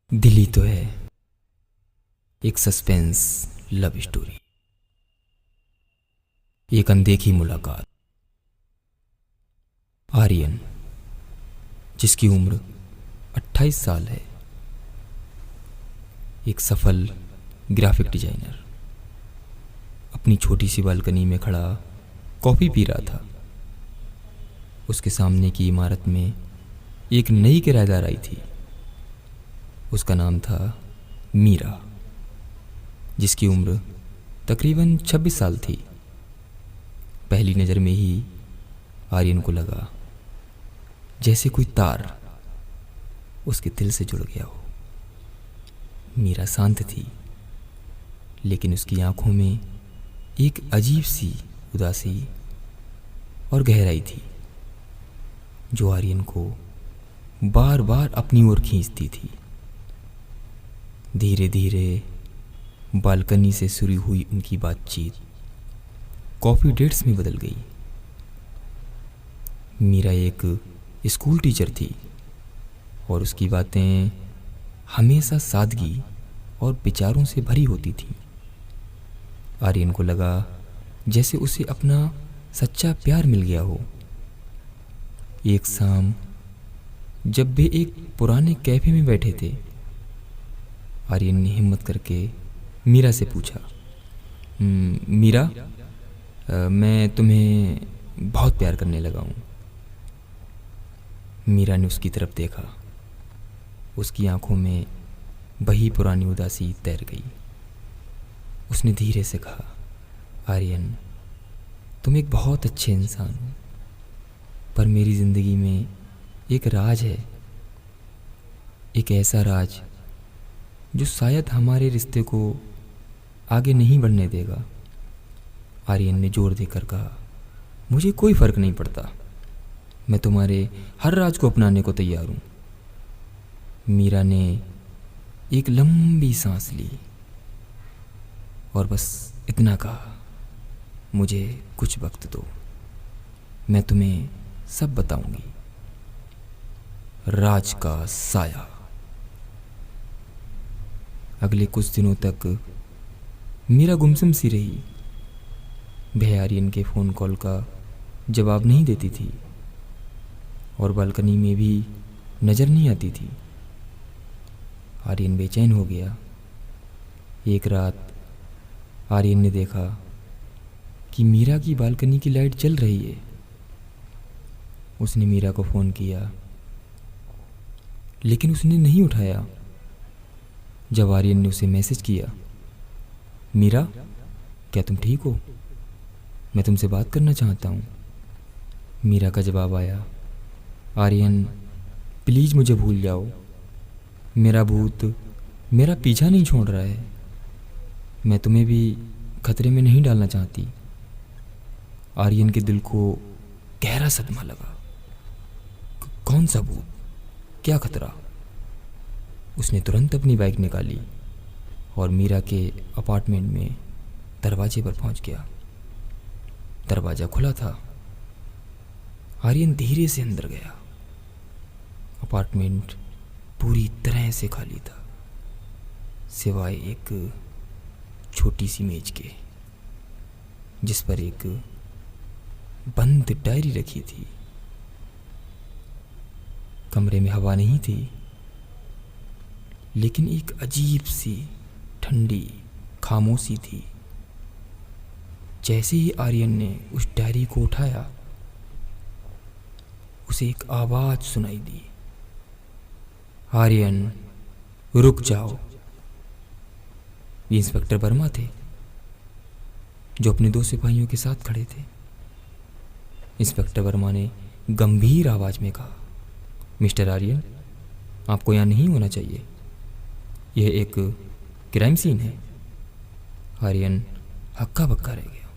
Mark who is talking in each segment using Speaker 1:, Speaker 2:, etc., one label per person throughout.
Speaker 1: दिल्ली तो है एक सस्पेंस लव स्टोरी, एक अनदेखी मुलाकात। आर्यन, जिसकी उम्र 28 साल है, एक सफल ग्राफिक डिजाइनर, अपनी छोटी सी बालकनी में खड़ा कॉफ़ी पी रहा था। उसके सामने की इमारत में एक नई किराएदार आई थी। उसका नाम था मीरा, जिसकी उम्र तकरीबन 26 साल थी। पहली नज़र में ही आर्यन को लगा जैसे कोई तार उसके दिल से जुड़ गया हो। मीरा शांत थी, लेकिन उसकी आंखों में एक अजीब सी उदासी और गहराई थी, जो आर्यन को बार बार अपनी ओर खींचती थी। धीरे धीरे बालकनी से शुरू हुई उनकी बातचीत कॉफ़ी डेट्स में बदल गई। मीरा एक स्कूल टीचर थी और उसकी बातें हमेशा सादगी और विचारों से भरी होती थीं। आर्यन को लगा जैसे उसे अपना सच्चा प्यार मिल गया हो। एक शाम जब वे एक पुराने कैफे में बैठे थे, आर्यन ने हिम्मत करके मीरा से पूछा, मीरा, मैं तुम्हें बहुत प्यार करने लगा हूँ। मीरा ने उसकी तरफ देखा। उसकी आंखों में वही पुरानी उदासी तैर गई। उसने धीरे से कहा, आर्यन, तुम एक बहुत अच्छे इंसान हो, पर मेरी ज़िंदगी में एक राज है, एक ऐसा राज जो शायद हमारे रिश्ते को आगे नहीं बढ़ने देगा। आर्यन ने जोर देकर कहा, मुझे कोई फ़र्क नहीं पड़ता, मैं तुम्हारे हर राज को अपनाने को तैयार हूँ। मीरा ने एक लंबी सांस ली और बस इतना कहा, मुझे कुछ वक्त दो, मैं तुम्हें सब बताऊंगी। राज का साया। अगले कुछ दिनों तक मीरा गुमसुम सी रही। वह आर्यन के फ़ोन कॉल का जवाब नहीं देती थी और बालकनी में भी नज़र नहीं आती थी। आर्यन बेचैन हो गया। एक रात आर्यन ने देखा कि मीरा की बालकनी की लाइट जल रही है। उसने मीरा को फ़ोन किया, लेकिन उसने नहीं उठाया। जब आर्यन ने उसे मैसेज किया, मीरा, क्या तुम ठीक हो? मैं तुमसे बात करना चाहता हूँ। मीरा का जवाब आया, आर्यन, प्लीज़ मुझे भूल जाओ। मेरा भूत मेरा पीछा नहीं छोड़ रहा है। मैं तुम्हें भी खतरे में नहीं डालना चाहती। आर्यन के दिल को गहरा सदमा लगा। कौन सा भूत? क्या खतरा? उसने तुरंत अपनी बाइक निकाली और मीरा के अपार्टमेंट में दरवाजे पर पहुंच गया। दरवाज़ा खुला था। आर्यन धीरे से अंदर गया। अपार्टमेंट पूरी तरह से खाली था, सिवाय एक छोटी सी मेज के, जिस पर एक बंद डायरी रखी थी। कमरे में हवा नहीं थी, लेकिन एक अजीब सी ठंडी खामोशी थी। जैसे ही आर्यन ने उस डायरी को उठाया, उसे एक आवाज़ सुनाई दी, आर्यन, रुक जाओ। ये इंस्पेक्टर वर्मा थे, जो अपने 2 सिपाहियों के साथ खड़े थे। इंस्पेक्टर वर्मा ने गंभीर आवाज़ में कहा, मिस्टर आर्यन, आपको यहाँ नहीं होना चाहिए। यह एक क्राइम सीन है। आर्यन हक्का बक्का रह गया।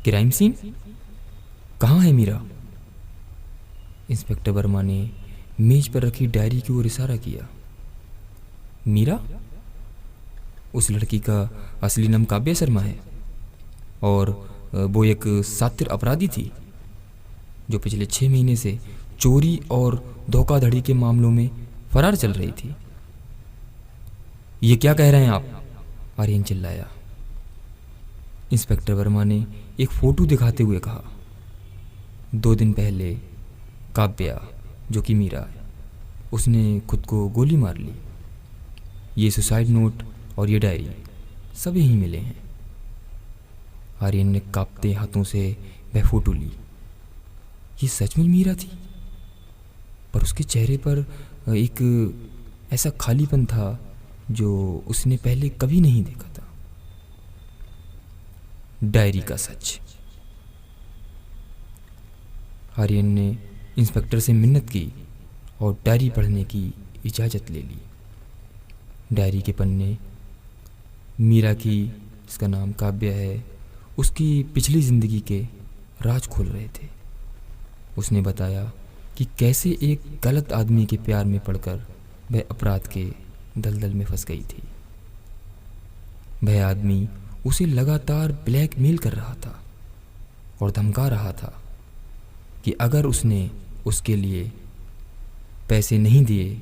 Speaker 1: Crime scene? कहाँ है मीरा? इंस्पेक्टर वर्मा ने मेज पर रखी डायरी की ओर इशारा किया। मीरा? उस लड़की का असली नाम काव्या शर्मा है और वो एक सातिर अपराधी थी, जो पिछले 6 महीने से चोरी और धोखाधड़ी के मामलों में फरार चल रही थी। ये क्या कह रहे हैं आप? आर्यन चिल्लाया। इंस्पेक्टर वर्मा ने एक फ़ोटो दिखाते हुए कहा, 2 दिन पहले काव्या, जो कि मीरा है, उसने खुद को गोली मार ली। ये सुसाइड नोट और ये डायरी सब यहीं मिले हैं। आर्यन ने कांपते हाथों से वह फ़ोटो ली। ये सचमुच मीरा थी, पर उसके चेहरे पर एक ऐसा खालीपन था जो उसने पहले कभी नहीं देखा था। डायरी का सच। आर्यन ने इंस्पेक्टर से मिन्नत की और डायरी पढ़ने की इजाज़त ले ली। डायरी के पन्ने मीरा की, जिसका नाम काव्या है, उसकी पिछली ज़िंदगी के राज खोल रहे थे। उसने बताया कि कैसे एक गलत आदमी के प्यार में पड़कर वह अपराध के दलदल में फंस गई थी। वह आदमी उसे लगातार ब्लैकमेल कर रहा था और धमका रहा था कि अगर उसने उसके लिए पैसे नहीं दिए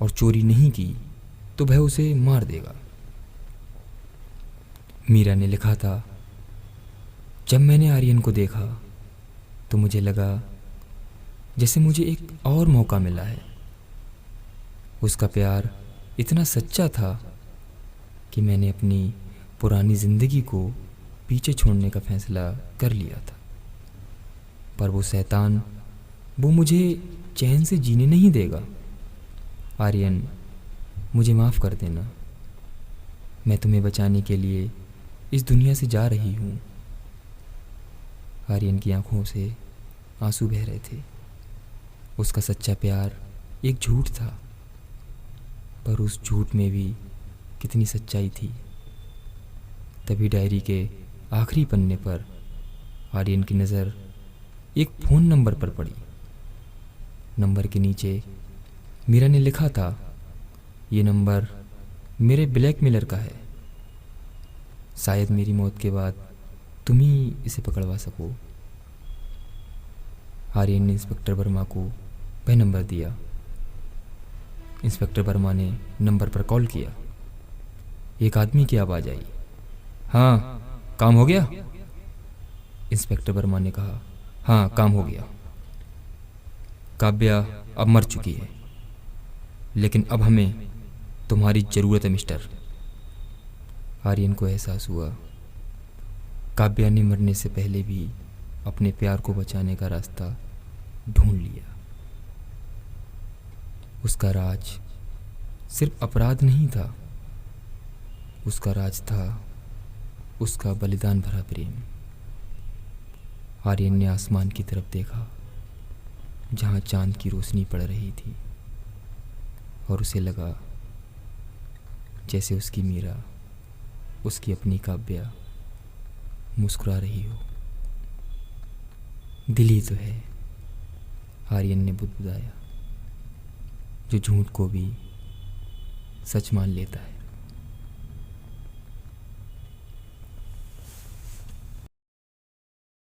Speaker 1: और चोरी नहीं की तो वह उसे मार देगा। मीरा ने लिखा था, जब मैंने आर्यन को देखा तो मुझे लगा जैसे मुझे एक और मौका मिला है। उसका प्यार इतना सच्चा था कि मैंने अपनी पुरानी ज़िंदगी को पीछे छोड़ने का फैसला कर लिया था। पर वो शैतान, वो मुझे चैन से जीने नहीं देगा। आर्यन, मुझे माफ़ कर देना। मैं तुम्हें बचाने के लिए इस दुनिया से जा रही हूँ। आर्यन की आंखों से आंसू बह रहे थे। उसका सच्चा प्यार एक झूठ था, पर उस झूठ में भी कितनी सच्चाई थी। तभी डायरी के आखिरी पन्ने पर आर्यन की नज़र एक फ़ोन नंबर पर पड़ी। नंबर के नीचे मीरा ने लिखा था, ये नंबर मेरे ब्लैकमेलर का है। शायद मेरी मौत के बाद तुम ही इसे पकड़वा सको। आर्यन ने इंस्पेक्टर वर्मा को वह नंबर दिया। इंस्पेक्टर वर्मा ने नंबर पर कॉल किया। एक आदमी की आवाज़ आई, हाँ, काम हो गया? इंस्पेक्टर वर्मा ने कहा, हाँ, काम हो गया। काव्या अब मर चुकी है, लेकिन अब हमें तुम्हारी ज़रूरत है मिस्टर। आर्यन को एहसास हुआ काव्या ने मरने से पहले भी अपने प्यार को बचाने का रास्ता ढूंढ लिया। उसका राज सिर्फ अपराध नहीं था, उसका राज था उसका बलिदान भरा प्रेम। आर्यन ने आसमान की तरफ देखा जहाँ चांद की रोशनी पड़ रही थी और उसे लगा जैसे उसकी मीरा, उसकी अपनी काव्या मुस्कुरा रही हो। दिल ही तो है, आर्यन ने बुदबुदाया, जो झूठ को भी सच मान लेता है।